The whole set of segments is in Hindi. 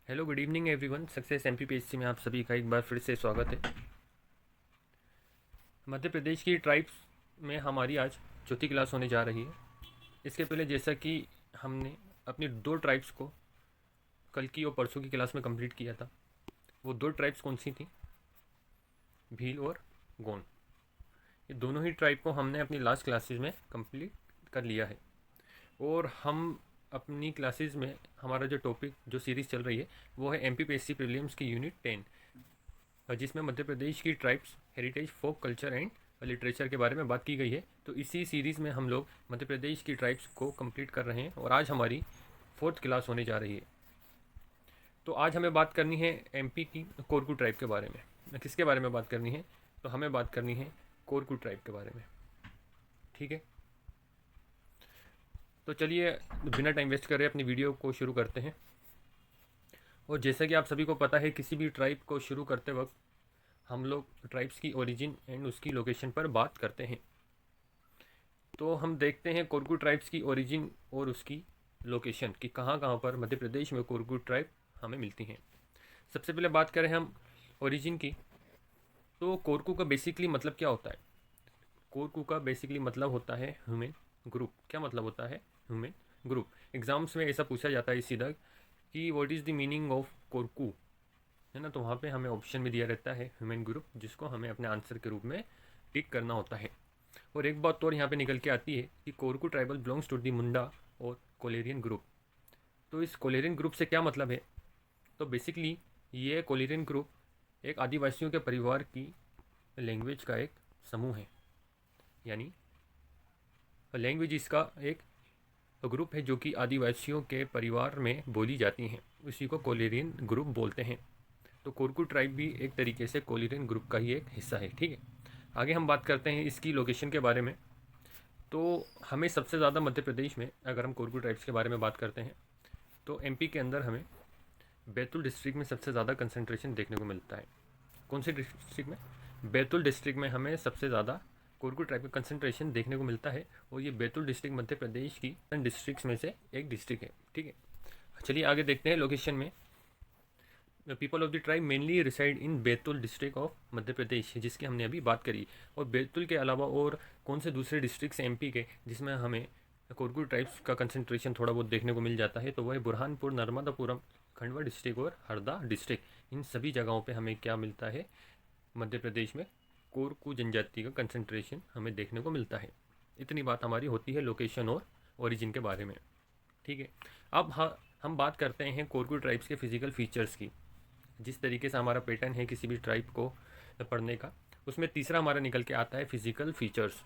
Hello good evening everyone. Success MPPSC में आप सभी का एक बार फिर से स्वागत है। मध्य प्रदेश की ट्राइब्स में हमारी आज चौथी क्लास होने जा रही है। इसके पहले जैसा कि हमने अपनी दो ट्राइब्स को कल की और परसों की क्लास में कंप्लीट किया था, वो दो ट्राइब्स कौन सी थी? भील और गोंड। ये दोनों ही ट्राइब को हमने अपनी लास्ट क्लासेस में कंप्लीट कर लिया है। और हम अपनी क्लासेस में हमारा जो टॉपिक जो सीरीज़ चल रही है वो है एमपीपीएससी प्रीलिम्स की यूनिट 10, जिसमें मध्य प्रदेश की tribes heritage folk culture and literature के बारे में बात की गई है। तो इसी सीरीज़ में हम लोग मध्य प्रदेश की ट्राइब्स को कंप्लीट कर रहे हैं और आज हमारी फोर्थ क्लास होने जा रही है। तो आज हमें बात करनी है एमपी की कोरकू ट्राइब के बारे में। किसके बारे में बात करनी है? तो हमें बात करनी है कोरकू ट्राइब के बारे में। ठीक है, तो चलिए बिना टाइम वेस्ट करे अपनी वीडियो को शुरू करते हैं। और जैसा कि आप सभी को पता है, किसी भी ट्राइब को शुरू करते वक्त हम लोग ट्राइब्स की ओरिजिन एंड उसकी लोकेशन पर बात करते हैं। तो हम देखते हैं कोरकू ट्राइब्स की ओरिजिन और उसकी लोकेशन कि कहाँ कहाँ पर मध्य प्रदेश में कोरकू ट्राइब हमें मिलती हैं। सबसे पहले बात करें हम ओरिजिन की, तो कोरकू का बेसिकली मतलब क्या होता है? कोरकू का बेसिकली मतलब होता है ह्यूमन ग्रुप। क्या मतलब होता है? Human group. एग्जाम्स में ऐसा पूछा जाता है सीधा कि what is the meaning of Korku, है ना। तो वहाँ पे हमें ऑप्शन में दिया रहता है ह्यूमन ग्रुप, जिसको हमें अपने आंसर के रूप में टिक करना होता है। और एक बात और यहाँ पे निकल के आती है कि Korku tribal belongs to the Munda और कोलेरियन ग्रुप। तो इस कोलेरियन ग्रुप से क्या मतलब है? तो बेसिकली ये कोलेरियन ग्रुप एक आदिवासियों के परिवार की लैंग्वेज का एक समूह है, यानी लैंग्वेज इसका एक ग्रुप है जो कि आदिवासियों के परिवार में बोली जाती हैं। उसी को कोलेरियन ग्रुप बोलते हैं। तो कोरकू ट्राइब भी एक तरीके से कोलेरियन ग्रुप का ही एक हिस्सा है। ठीक है, आगे हम बात करते हैं इसकी लोकेशन के बारे में। तो हमें सबसे ज़्यादा मध्य प्रदेश में, अगर हम कोरकू ट्राइब्स के बारे में बात करते हैं, तो एमपी के अंदर हमें बैतूल डिस्ट्रिक्ट में सबसे ज़्यादा कंसंट्रेशन देखने को मिलता है। कौन से डिस्ट्रिक्ट में? बैतूल डिस्ट्रिक्ट में हमें सबसे ज़्यादा कोरकू ट्राइब का कंसंट्रेशन देखने को मिलता है। और ये बैतूल डिस्ट्रिक्ट मध्य प्रदेश की डिस्ट्रिक्ट्स में से एक डिस्ट्रिक्ट है। ठीक है, चलिए आगे देखते हैं लोकेशन में। The people of the tribe mainly reside in Betul district of Madhya Pradesh, जिसकी हमने अभी बात करी। और बैतूल के अलावा और कौन से दूसरे डिस्ट्रिक्ट्स एमपी के जिसमें हमें कोरकू ट्राइब्स का कंसंट्रेशन थोड़ा बहुत देखने को मिल जाता है? तो वह है बुरहानपुर, नर्मदापुरम, खंडवा डिस्ट्रिक्ट और हरदा डिस्ट्रिक्ट। इन सभी जगहों पे हमें क्या मिलता है? मध्य प्रदेश में कोरकू जनजाति का कंसंट्रेशन हमें देखने को मिलता है। इतनी बात हमारी होती है लोकेशन और ओरिजिन के बारे में। ठीक है, अब हम बात करते हैं कोरकू ट्राइब्स के फिजिकल फीचर्स की। जिस तरीके से हमारा पैटर्न है किसी भी ट्राइब को पढ़ने का, उसमें तीसरा हमारा निकल के आता है फिजिकल फीचर्स।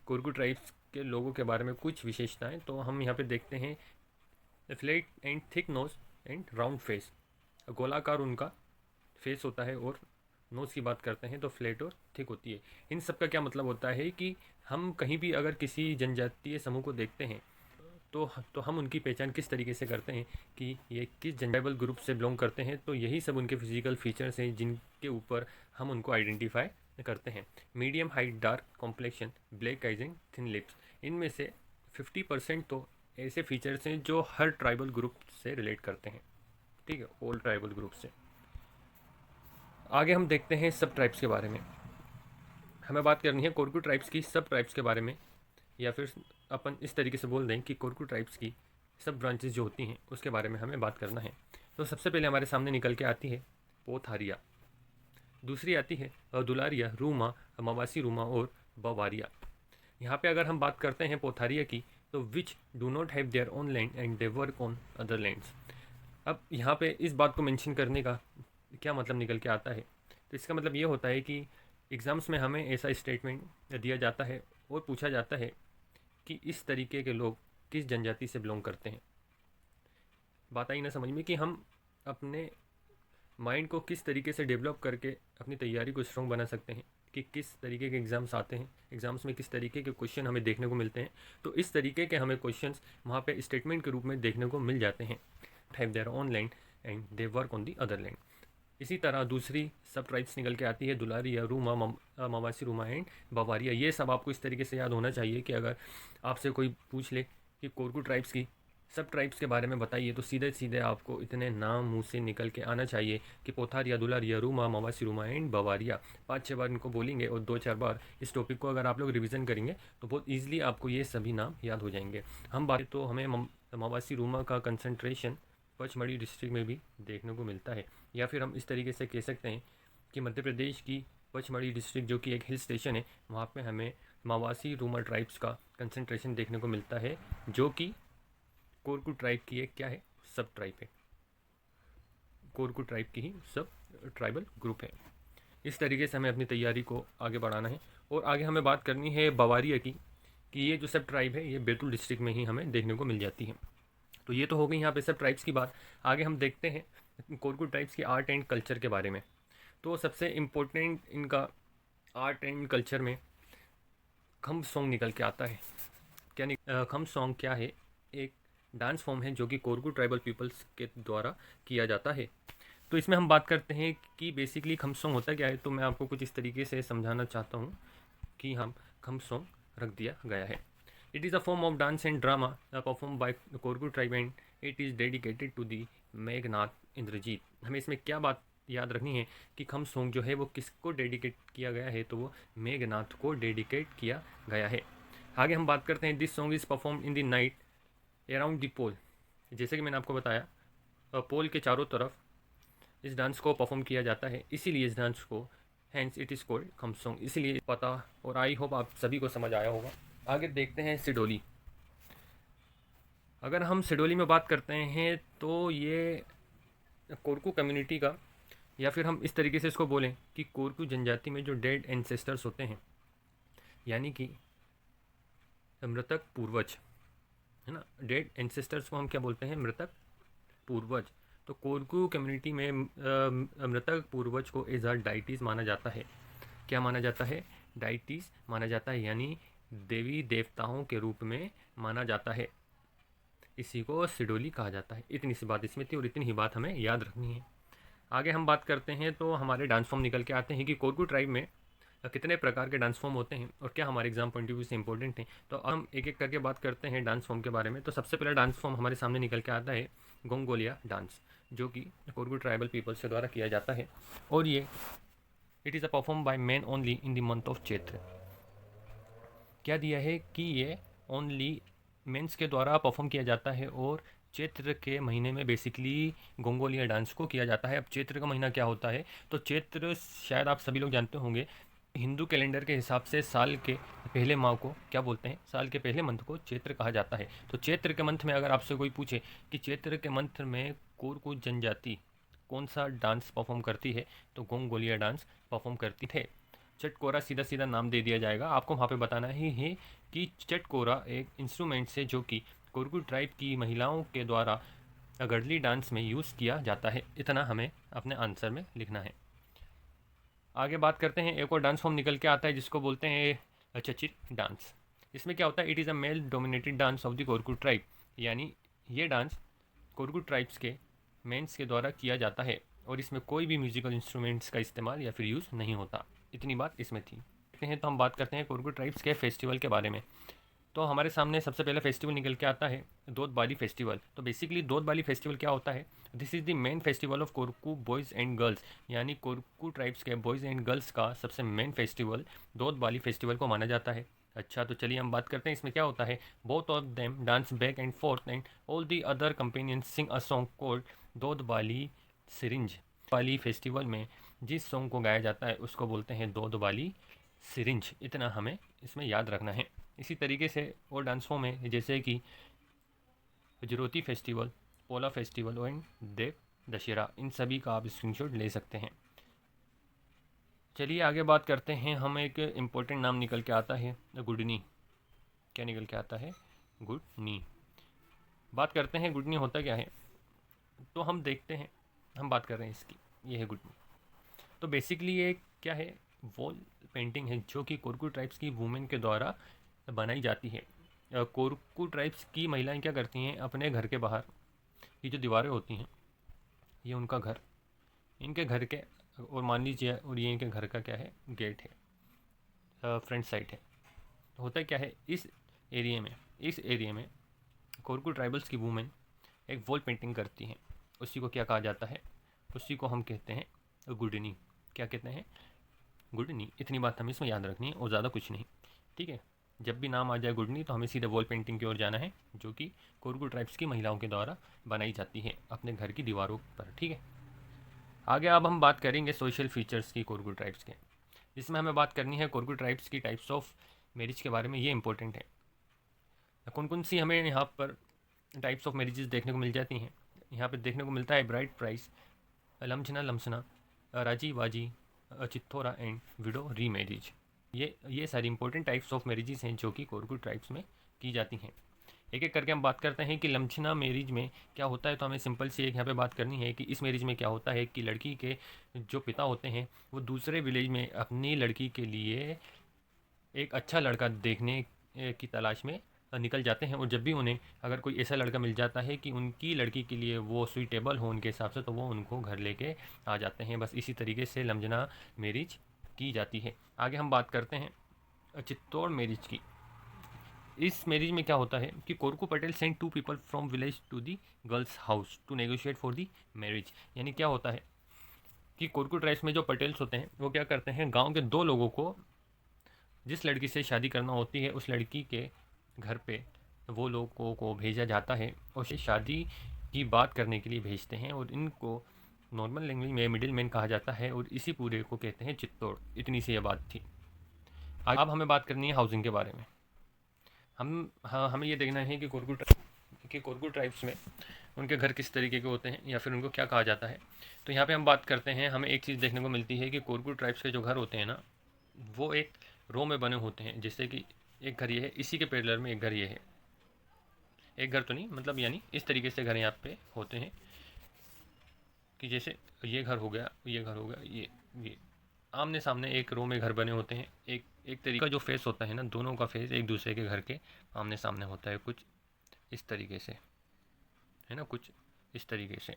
कोरकू ट्राइब्स के लोगों के बारे में कुछ विशेषताएं तो हम यहाँ पे देखते हैं। Flat and thick nose and round face, गोलाकार उनका फेस होता है। और नोज़ की बात करते हैं तो फ्लैट और थिक होती है। इन सब का क्या मतलब होता है कि हम कहीं भी अगर किसी जनजातीय समूह को देखते हैं तो हम उनकी पहचान किस तरीके से करते हैं कि ये किस जनरेबल ग्रुप से बिलोंग करते हैं। तो यही सब उनके फिजिकल फीचर्स हैं जिनके ऊपर हम उनको आइडेंटिफाई करते हैं। Medium height, dark complexion, black eyes and thin lips. इनमें से 50% तो ऐसे फीचर्स हैं जो हर ट्राइबल ग्रुप से रिलेट करते हैं। ठीक है, ऑल ट्राइबल ग्रुप से। आगे हम देखते हैं सब ट्राइब्स के बारे में। हमें बात करनी है कोरकू ट्राइब्स की सब ट्राइब्स के बारे में, या फिर अपन इस तरीके से बोल दें कि कोरकू ट्राइब्स की सब ब्रांचेस जो होती हैं उसके बारे में हमें बात करना है। तो सबसे पहले हमारे सामने निकल के आती है पोथारिया, दूसरी आती है दुलारिया, रूमा, मवासी रूमा और बवारिया। यहाँ पे अगर हम बात करते हैं पोथारिया की, तो which do not have their own land and they work on other lands. अब यहाँ पे इस बात को मेंशन करने का क्या मतलब निकल के आता है? तो इसका मतलब ये होता है कि एग्ज़ाम्स में हमें ऐसा स्टेटमेंट दिया जाता है और पूछा जाता है कि इस तरीके के लोग किस जनजाति से बिलोंग करते हैं। बात आई ना समझ में कि हम अपने माइंड को किस तरीके से डेवलप करके अपनी तैयारी को स्ट्रॉन्ग बना सकते हैं कि किस तरीके के एग्ज़ाम्स आते हैं, एग्ज़ाम्स में किस तरीके के क्वेश्चन हमें देखने को मिलते हैं। तो इस तरीके के हमें क्वेश्चंस वहाँ पे स्टेटमेंट के रूप में देखने को मिल जाते हैं। Have their own land and they work on the other land. इसी तरह दूसरी सब ट्राइब्स निकल के आती है दुलारिया, रूमा, मवासी रूमा एंड बवारिया। ये सब आपको इस तरीके से याद होना चाहिए कि अगर आपसे कोई पूछ ले कि कोरकू ट्राइब्स की सब ट्राइब्स के बारे में बताइए तो सीधे सीधे आपको इतने नाम मुंह से निकल के आना चाहिए कि पोथारिया, दुलारिया, रूमा, मवासी रूमा एंड बवारिया। 5-6 बार इनको बोलेंगे और 2-4 बार इस टॉपिक को अगर आप लोग रिवीजन करेंगे तो बहुत ईजिली आपको ये सभी नाम याद हो जाएंगे। हम बात तो हमें मवासी रूमा का कंसंट्रेशन पचमढ़ी डिस्ट्रिक्ट में भी देखने को मिलता है, या फिर हम इस तरीके से कह सकते हैं कि मध्य प्रदेश की पचमढ़ी डिस्ट्रिक्ट जो कि एक हिल स्टेशन है, वहाँ पे हमें मवासी रूमा ट्राइब्स का कंसंट्रेशन देखने को मिलता है, जो कि कोरकू ट्राइब की एक क्या है, सब ट्राइब है। कोरकू ट्राइब की ही सब ट्राइबल ग्रुप है। इस तरीके से हमें अपनी तैयारी को आगे बढ़ाना है। और आगे हमें बात करनी है बवारिया की, कि ये जो सब ट्राइब है ये बैतूल डिस्ट्रिक्ट में ही हमें देखने को मिल जाती है। तो ये तो हो गई यहाँ पे सब ट्राइब्स की बात। आगे हम देखते हैं कोरकू ट्राइब्स की आर्ट एंड कल्चर के बारे में। तो सबसे इम्पोर्टेंट इनका आर्ट एंड कल्चर में खम्ब सॉन्ग निकल के आता है। खम्ब सॉन्ग क्या है? एक डांस फॉर्म है जो कि कोरकू ट्राइबल पीपल्स के द्वारा किया जाता है। तो इसमें हम बात करते हैं कि बेसिकली खम्ब सॉन्ग होता क्या है। तो मैं आपको कुछ इस तरीके से समझाना चाहता हूँ कि हम खम्ब सॉन्ग रख दिया गया है। It is a form of dance and drama perform by Korku tribe and it is dedicated to the Meghnath Indrajit. हमें इसमें क्या बात याद रखनी है कि खम्ब सॉन्ग जो है वो किसको डेडिकेट किया गया है, तो वो मेघनाथ को डेडिकेट किया गया है। आगे हम बात करते हैं this song is perform in the night around the pole. जैसे कि मैंने आपको बताया पोल के चारों तरफ इस डांस को परफॉर्म किया जाता है, इसीलिए इस डांस को hence it is called khamb song, इसीलिए पता। और आई होप आप सभी को समझ आया होगा। आगे देखते हैं सिडोली। अगर हम सिडोली में बात करते हैं तो ये कोरकू कम्युनिटी का, या फिर हम इस तरीके से इसको बोलें कि कोरकू जनजाति में जो डेड एंसेस्टर्स होते हैं, यानी कि मृतक पूर्वज, है ना। डेड एंसेस्टर्स को हम क्या बोलते हैं? मृतक पूर्वज। तो कोरकू कम्युनिटी में मृतक पूर्वज को एज अ डाइटीज़ माना जाता है। क्या माना जाता है? डाइटीज़ माना जाता है, यानी देवी देवताओं के रूप में माना जाता है। इसी को सिडोली कहा जाता है। इतनी सी बात इसमें थी और इतनी ही बात हमें याद रखनी है। आगे हम बात करते हैं तो हमारे डांस फॉर्म निकल के आते हैं कि कोरकू ट्राइब में कितने प्रकार के डांस फॉर्म होते हैं और क्या हमारे एग्जाम पॉइंट ऑफ व्यू से इंपॉर्टेंट हैं। तो हम एक एक करके बात करते हैं डांस फॉर्म के बारे में। तो सबसे पहला डांस फॉर्म हमारे सामने निकल के आता है गोंगोलिया डांस, जो कि कोरकू ट्राइबल पीपल्स के द्वारा किया जाता है। और ये it is a perform by man only in the month of Chaitra. क्या दिया है कि ये ओनली मेंस के द्वारा परफॉर्म किया जाता है और चैत्र के महीने में बेसिकली गोंगोलिया डांस को किया जाता है। अब चैत्र का महीना क्या होता है? तो चैत्र शायद आप सभी लोग जानते होंगे, हिंदू कैलेंडर के हिसाब से साल के पहले माह को क्या बोलते हैं? साल के पहले मंथ को चैत्र कहा जाता है। तो चैत्र के मंथ में अगर आपसे कोई पूछे कि चैत्र के मंथ में कोरकू जनजाति कौन सा डांस परफॉर्म करती है, तो गोंगोलिया डांस परफॉर्म करती है। चटकोरा सीधा सीधा नाम दे दिया जाएगा, आपको वहाँ पे बताना ही है कि चटकोरा एक इंस्ट्रूमेंट है जो कि कोरकू ट्राइब की महिलाओं के द्वारा गढ़ली डांस में यूज़ किया जाता है। इतना हमें अपने आंसर में लिखना है। आगे बात करते हैं, एक और डांस फॉर्म निकल के आता है जिसको बोलते हैं चचिर डांस। इसमें क्या होता है? It is a male dominated dance of the Korku tribe, यानी ये डांस कोरकू ट्राइब्स के मेंस के द्वारा किया जाता है और इसमें कोई भी म्यूजिकल इंस्ट्रूमेंट्स का इस्तेमाल या फिर यूज़ नहीं होता। इतनी बात इसमें थी। देखते हैं तो हम बात करते हैं कोरकू ट्राइब्स के फेस्टिवल के बारे में। तो हमारे सामने सबसे पहला फेस्टिवल निकल के आता है दोद बाली फेस्टिवल। तो बेसिकली दोद बाली फेस्टिवल क्या होता है? This is the main festival of Korku boys and girls, यानी कोरकू ट्राइब्स के बॉयज़ एंड गर्ल्स का सबसे मेन फेस्टिवल दोद बाली फेस्टिवल को माना जाता है। अच्छा, तो चलिए हम बात करते हैं इसमें क्या होता है। Both of them dance back and forth and all the other companions sing a song called Dod Bali सिरिंज। बाली फेस्टिवल में जिस सॉन्ग को गाया जाता है उसको बोलते हैं दोद बाली सिरिंज। इतना हमें इसमें याद रखना है। इसी तरीके से और डांस फॉर्म है जैसे कि जरोती फेस्टिवल, पोला फेस्टिवल एंड देव दशहरा। इन सभी का आप स्क्रीनशॉट ले सकते हैं। चलिए आगे बात करते हैं। हम एक इम्पोर्टेंट नाम निकल के आता है गुडनी। क्या निकल के आता है? गुडनी। बात करते हैं गुडनी होता क्या है। तो हम देखते हैं, हम बात कर रहे हैं इसकी। ये है गुडनी। तो बेसिकली ये क्या है? वॉल पेंटिंग है जो कि कोरकू ट्राइब्स की वुमेन के द्वारा बनाई जाती है। कोरकू ट्राइब्स की महिलाएं क्या करती हैं? अपने घर के बाहर ये जो दीवारें होती हैं, ये उनका घर, इनके घर के, और मान लीजिए और ये इनके घर का क्या है? गेट है, फ्रंट साइड है। तो होता क्या है इस एरिया में कोरकू ट्राइबल्स की वूमेन एक वॉल पेंटिंग करती हैं, उसी को क्या कहा जाता है? उसी को हम कहते हैं गुडनी। क्या कहते हैं? गुडनी। इतनी बात हमें इसमें याद रखनी है और ज़्यादा कुछ नहीं, ठीक है। जब भी नाम आ जाए गुडनी तो हमें सीधे वॉल पेंटिंग की ओर जाना है, जो कि कोरकू ट्राइब्स की महिलाओं के द्वारा बनाई जाती है अपने घर की दीवारों पर, ठीक है। आगे अब हम बात करेंगे सोशल फीचर्स की कोरकू ट्राइब्स के, जिसमें हमें बात करनी है कोरकू ट्राइब्स की टाइप्स ऑफ मैरिज के बारे में। ये इंपॉर्टेंट है, कौन कौन सी हमें यहाँ पर टाइप्स ऑफ मैरिजेस देखने को मिल जाती हैं। यहाँ पर देखने को मिलता है ब्राइड प्राइस, लमझना लमसना, राजी वाजी, चित्थोरा एंड विडो री मैरिज। ये सारी इंपॉर्टेंट टाइप्स ऑफ मैरिजेस हैं जो कि कोरकू ट्राइब्स में की जाती हैं। एक एक करके हम बात करते हैं कि लमछना मैरिज में क्या होता है। तो हमें सिंपल सी एक यहाँ पे बात करनी है कि इस मैरिज में क्या होता है कि लड़की के जो पिता होते हैं वो दूसरे विलेज में अपनी लड़की के लिए एक अच्छा लड़का देखने की तलाश में निकल जाते हैं, और जब भी उन्हें अगर कोई ऐसा लड़का मिल जाता है कि उनकी लड़की के लिए वो सुइटेबल हो उनके हिसाब से, तो वो उनको घर लेके आ जाते हैं। बस इसी तरीके से लमझना मैरिज की जाती है। आगे हम बात करते हैं चित्तौड़ मैरिज की। इस मैरिज में क्या होता है कि Korku Patel send 2 people from village to the girls house to negotiate for the marriage. यानी क्या होता है कि कोरकू ट्राइब्स में जो पटेल्स होते हैं वो क्या करते हैं, गांव के 2 लोगों को जिस लड़की से शादी करना होती है उस लड़की के घर पे वो लोगों को भेजा जाता है और शादी की बात करने के लिए भेजते हैं, और इनको नॉर्मल लैंग्वेज में मिडिल मैन कहा जाता है, और इसी पूरे को कहते हैं चित्तौड़। इतनी सी ये बात थी। अब हमें बात करनी है हाउसिंग के बारे में। हमें ये देखना है कि कोरकू ट्राइब्स में उनके घर किस तरीके के होते हैं या फिर उनको क्या कहा जाता है। तो यहाँ पे हम बात करते हैं, हमें एक चीज़ देखने को मिलती है कि कोरकू ट्राइब्स के जो घर होते हैं ना, वो एक रो में बने होते हैं। जैसे कि एक घर ये है, इसी के पैरेलल में एक घर ये है, एक घर तो नहीं मतलब यानी इस तरीके से घर यहाँ पे होते हैं कि जैसे ये घर हो गया, ये घर हो गया, ये आमने सामने एक रो में घर बने होते हैं। एक तरीका जो फेस होता है ना, दोनों का फेस एक दूसरे के घर के आमने सामने होता है, कुछ इस तरीके से, है ना, कुछ इस तरीके से।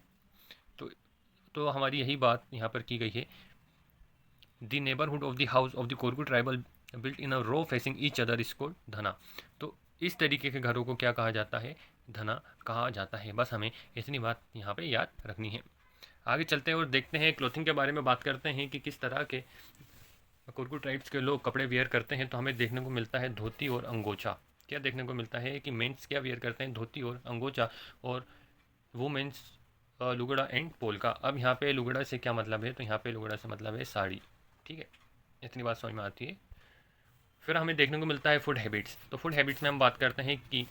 तो हमारी यही बात यहाँ पर की गई है। The neighbourhood of the house of the Korku tribal built in a row facing each other is called Dhana. तो इस तरीके के घरों को क्या कहा जाता है? धना कहा जाता है। बस हमें इतनी बात यहाँ पे याद रखनी है। आगे चलते हैं और देखते हैं क्लोथिंग के बारे में बात करते हैं कि किस तरह के कोरकू ट्राइब्स के लोग कपड़े वेयर करते हैं। तो हमें देखने को मिलता है धोती और अंगोछा। क्या देखने को मिलता है कि मेंस क्या वेयर करते हैं? धोती और अंगोछा, और वुमेन्स लुगड़ा एंड पोलका। अब यहाँ पे लुगड़ा से क्या मतलब है? तो यहाँ पे लुगड़ा से मतलब है साड़ी, ठीक है। इतनी बात समझ में आती है। फिर हमें देखने को मिलता है फूड हैबिट्स। तो फूड हैबिट्स में हम बात करते हैं कि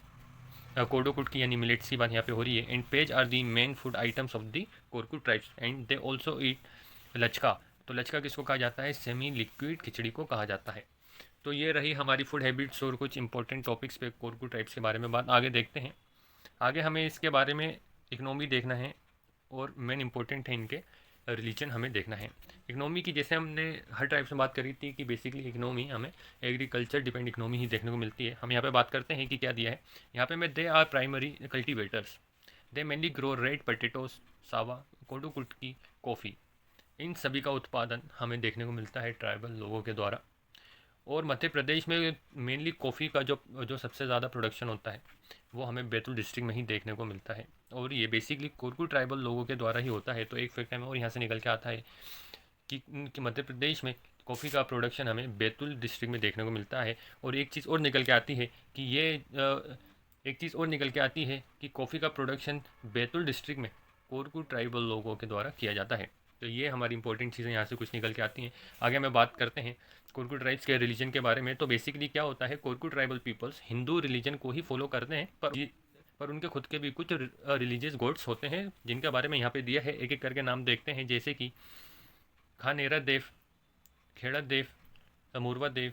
कोडो कुट की यानी मिलेट्स की बात यहाँ पे हो रही है। And pej are the main food items of the Korku tribes and they also eat lachka. तो लचका किसको कहा जाता है? सेमी लिक्विड खिचड़ी को कहा जाता है। तो ये रही हमारी फूड हैबिट्स और कुछ इंपॉर्टेंट टॉपिक्स पे कोरकू ट्राइब्स के बारे में बात। आगे देखते हैं। आगे हमें इसके बारे में इकनॉमी देखना है, और मेन इंपॉर्टेंट है इनके रिलीजन हमें देखना है। इकनॉमी की जैसे हमने हर टाइप से बात करी थी कि बेसिकली इकनॉमी हमें एग्रीकल्चर डिपेंड इकनॉमी ही देखने को मिलती है। हम यहाँ पे बात करते हैं कि क्या दिया है यहाँ पे में they are primary cultivators, they mainly grow red potatoes, sawa, kodo कुटकी, कॉफ़ी। इन सभी का उत्पादन हमें देखने को मिलता है ट्राइबल लोगों के द्वारा। और मध्य प्रदेश में मेनली कॉफ़ी का जो सबसे ज़्यादा प्रोडक्शन होता है वो हमें बैतूल डिस्ट्रिक्ट में ही देखने को मिलता है, और ये बेसिकली कोरकू ट्राइबल लोगों के द्वारा ही होता है। तो एक फैक्ट हमें और यहाँ से निकल के आता है कि मध्य प्रदेश में कॉफ़ी का प्रोडक्शन हमें बैतूल डिस्ट्रिक्ट में देखने को मिलता है। और एक चीज़ और निकल के आती है कि एक चीज़ और निकल के आती है कि कॉफ़ी का प्रोडक्शन बैतूल डिस्ट्रिक्ट में कोरकू ट्राइबल लोगों के द्वारा किया जाता है। तो ये हमारी इंपॉर्टेंट चीज़ें यहाँ से कुछ निकल के आती हैं। आगे हमें बात करते हैं कोरकू ट्राइब्स के रिलीजन के बारे में। तो बेसिकली क्या होता है, Korku tribal peoples Hindu religion को ही फॉलो करते हैं, पर उनके खुद के भी कुछ रिलीजियस गॉड्स होते हैं जिनके बारे में यहाँ पे दिया है। एक एक करके नाम देखते हैं, जैसे कि खानेरा देव, खेड़ा देव, अमूर्वा देव,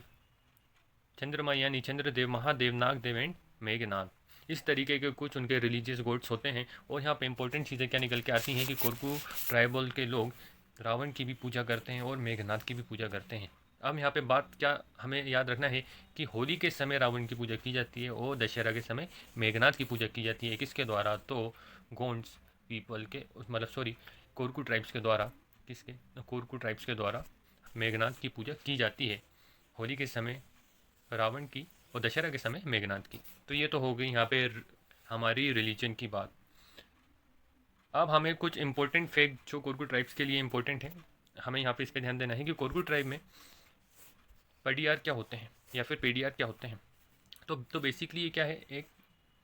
चंद्रमा यानी चंद्रदेव, महादेव, नागदेव एंड मेघनाथ। इस तरीके के कुछ उनके रिलीजियस गॉड्स होते हैं। और यहाँ पे इंपॉर्टेंट चीज़ें क्या निकल के आती हैं कि कोरकू ट्राइबल के लोग रावण की भी पूजा करते हैं और मेघनाथ की भी पूजा करते हैं। अब यहाँ पे बात क्या हमें याद रखना है कि होली के समय रावण की पूजा की जाती है और दशहरा के समय मेघनाथ की पूजा की जाती है। किसके द्वारा? तो गोंड्स पीपल के मतलब सॉरी कोरकू ट्राइब्स के द्वारा। किसके? कोरकू ट्राइब्स के द्वारा मेघनाथ की पूजा की जाती है। होली के समय रावण की और दशहरा के समय मेघनाथ की। तो ये तो हो गई यहाँ पे हमारी रिलीजन की बात। अब हमें कुछ इंपॉर्टेंट फैक्ट जो कोरकू ट्राइब्स के लिए इंपॉर्टेंट है, हमें यहाँ पे इस पर ध्यान देना है कि कोरकू ट्राइब में पडीआर क्या होते हैं या फिर पेडीआर क्या होते हैं। तो बेसिकली ये क्या है,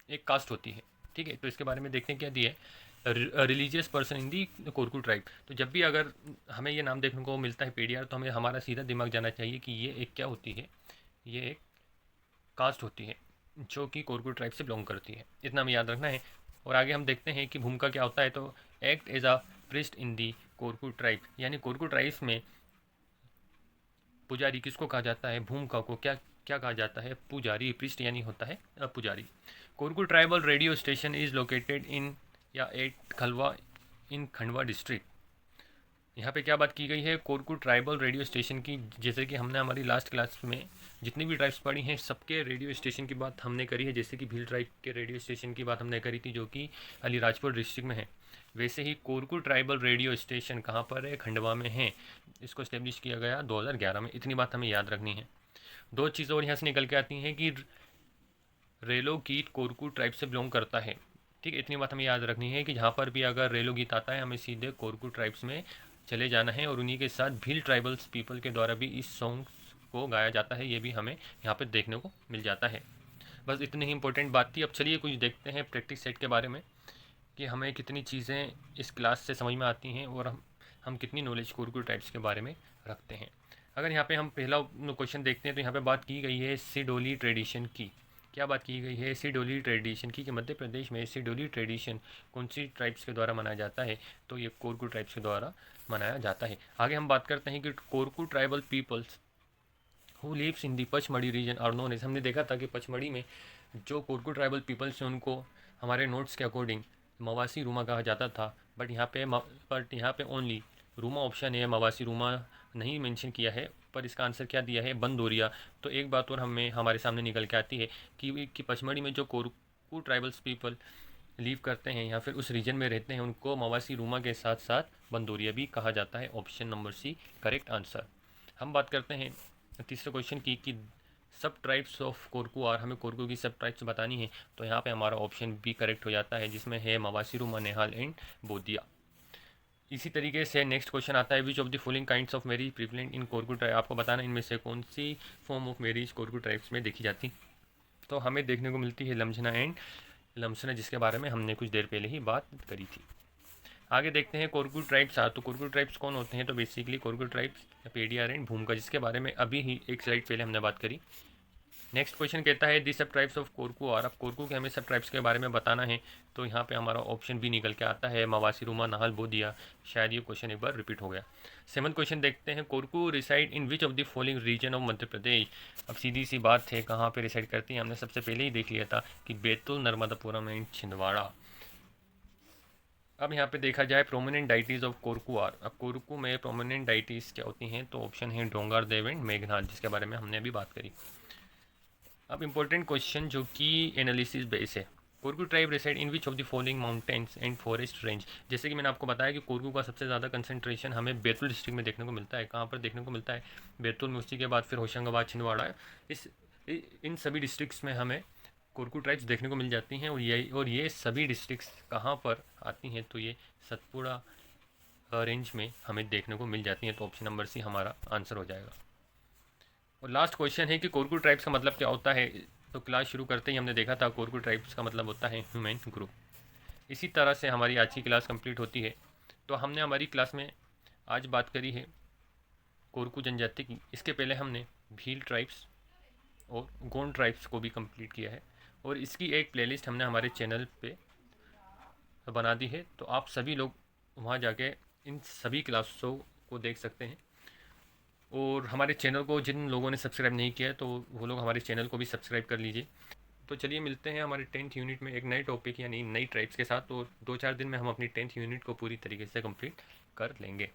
एक कास्ट होती है, ठीक है। तो इसके बारे में देखते हैं क्या दिया है, religious person in the Korku tribe. तो जब भी अगर हमें ये नाम देखने को मिलता है पेडीआर, तो हमें हमारा सीधा दिमाग जाना चाहिए कि ये एक क्या होती है, ये एक कास्ट होती है जो कि कोरकू ट्राइब से बिलोंग करती है, इतना हमें याद रखना है। और आगे हम देखते हैं कि भूमिका क्या होता है। तो act as a priest in the Korku tribe, यानी कोरकू ट्राइब्स में पुजारी किसको कहा जाता है, भूमिका को क्या क्या कहा जाता है, पुजारी, प्रिस्ट यानी होता है पुजारी। Korku tribal radio station is located in या एट खलवा इन खंडवा डिस्ट्रिक्ट। यहाँ पे क्या बात की गई है, कोरकू ट्राइबल रेडियो स्टेशन की। जैसे कि हमने हमारी लास्ट क्लास में जितनी भी ट्राइब्स पढ़ी हैं सबके रेडियो स्टेशन की बात हमने करी है। जैसे कि भील ट्राइब के रेडियो स्टेशन की बात हमने करी थी जो कि अलीराजपुर डिस्ट्रिक्ट में है। वैसे ही कोरकू ट्राइबल रेडियो स्टेशन कहाँ पर है, खंडवा में है। इसको इस्टेब्लिश किया गया 2011 में। इतनी बात हमें याद रखनी है। दो चीज़ें और यहाँ से निकल के आती हैं कि रेलो गीत कोरकू ट्राइब से बिलोंग करता है, ठीक है। इतनी बात हमें याद रखनी है कि जहाँ पर भी अगर रेलो गीत आता है हमें सीधे कोरकू ट्राइब्स में चले जाना है और उन्हीं के साथ भील ट्राइबल्स पीपल के द्वारा भी इस सॉन्ग को गाया जाता है। ये भी हमें यहाँ पे देखने को मिल जाता है। बस इतनी ही इंपॉर्टेंट बात थी। अब चलिए कुछ देखते हैं प्रैक्टिस सेट के बारे में कि हमें कितनी चीज़ें इस क्लास से समझ में आती हैं और हम कितनी नॉलेज कोरकू ट्राइब्स के बारे में रखते हैं। अगर यहाँ पे हम पहला क्वेश्चन देखते हैं तो यहाँ पे बात की गई है सिडोली ट्रेडिशन की। क्या बात की गई है, सिडोली ट्रेडिशन की, कि मध्य प्रदेश में सिडोली ट्रेडिशन कौन सी ट्राइब्स के द्वारा मनाया जाता है, तो ये कोरकू ट्राइब्स के द्वारा मनाया जाता है। आगे हम बात करते हैं कि Korku tribal peoples who lives in the Pachmarhi region are known as. हमने देखा था कि पचमढ़ी में जो कोरकू ट्राइबल पीपल्स हैं उनको हमारे नोट्स के अकॉर्डिंग मवासी रूमा कहा जाता था। बट यहाँ पे ओनली रूमा ऑप्शन है, मवासी रूमा नहीं मेंशन किया है। पर इसका आंसर क्या दिया है, बंदोरिया। तो एक बात और हमें हमारे सामने निकल के आती है कि पचमढ़ी में जो कोरकू ट्राइबल्स पीपल लीव करते हैं या फिर उस रीजन में रहते हैं उनको मवासी रूमा के साथ साथ बंदोरिया भी कहा जाता है। Option number C correct answer. हम बात करते हैं तीसरे क्वेश्चन की कि सब ट्राइब्स ऑफ कोरकू आर, हमें कोरकू की सब ट्राइब्स बतानी है। तो यहाँ पे हमारा ऑप्शन बी करेक्ट हो जाता है जिसमें है मवासी रूमा, नेहाल एंड बोदिया। इसी तरीके से नेक्स्ट क्वेश्चन आता है which of the following kinds of marriage prevalent in Korku tribe. आपको बताना इनमें से कौन सी form of marriage Korku tribes में देखी जाती। तो हमें देखने को मिलती है लमझना एंड लमसना, जिसके बारे में हमने कुछ देर पहले ही बात करी थी। आगे देखते हैं कोरकू ट्राइब्स। तो कोरकू ट्राइब्स कौन होते हैं, तो बेसिकली कोरकू ट्राइब्स पेडियार एंड भूमिका, जिसके बारे में अभी ही एक स्लाइड पहले हमने बात करी। नेक्स्ट क्वेश्चन कहता है दी सब ट्राइब्स ऑफ कोरकू आर। अब कोरकू के हमें सब ट्राइब्स के बारे में बताना है। तो यहाँ पे हमारा ऑप्शन भी निकल के आता है मवासी रूमा, नाहल, बोदिया। शायद ये क्वेश्चन एक बार रिपीट हो गया। सेवंथ क्वेश्चन देखते हैं Korku reside in which of the following region of Madhya Pradesh. अब सीधी सी बात है कहाँ पे रिसाइड करती हैं, हमने सबसे पहले ही देख लिया था कि बैतूल, नर्मदापुरम एंड छिंदवाड़ा। अब यहाँ पे देखा जाए prominent deities of Korku are. अब कोरकू में प्रोमिनेंट डाइटीज़ क्या होती हैं, तो ऑप्शन है डोंगर देव एंड मेघनाथ, जिसके बारे में हमने अभी बात करी। अब इम्पोर्टेंट क्वेश्चन जो कि एनालिसिस बेस है, Korku tribe reside in which of the following mountains and forest range. जैसे कि मैंने आपको बताया कि कोरकू का सबसे ज़्यादा कंसंट्रेशन हमें बैतूल डिस्ट्रिक्ट में देखने को मिलता है। कहाँ पर देखने को मिलता है, बैतूल में। उसी के बाद फिर होशंगाबाद, छिंदवाड़ा, इन सभी डिस्ट्रिक्ट्स में हमें कोरकू ट्राइब्स देखने को मिल जाती हैं। और ये सभी डिस्ट्रिक्ट्स कहाँ पर आती हैं, तो ये सतपुड़ा रेंज में हमें देखने को मिल जाती हैं। तो ऑप्शन नंबर सी हमारा आंसर हो जाएगा। और लास्ट क्वेश्चन है कि कोरकू ट्राइब्स का मतलब क्या होता है। तो क्लास शुरू करते ही हमने देखा था कोरकू ट्राइब्स का मतलब होता है ह्यूमन ग्रुप। इसी तरह से हमारी आज की क्लास कंप्लीट होती है। तो हमने हमारी क्लास में आज बात करी है कोरकू जनजाति की। इसके पहले हमने भील ट्राइब्स और गोंड ट्राइब्स को भी कंप्लीट किया है और इसकी एक प्लेलिस्ट हमने हमारे चैनल पे बना दी है। तो आप सभी लोग वहाँ जाके इन सभी क्लासों को देख सकते हैं। और हमारे चैनल को जिन लोगों ने सब्सक्राइब नहीं किया है तो वो लोग हमारे चैनल को भी सब्सक्राइब कर लीजिए। तो चलिए मिलते हैं हमारे 10th यूनिट में एक नए टॉपिक यानी नई ट्राइब्स के साथ। तो 2-4 दिन में हम अपनी 10th यूनिट को पूरी तरीके से कंप्लीट कर लेंगे।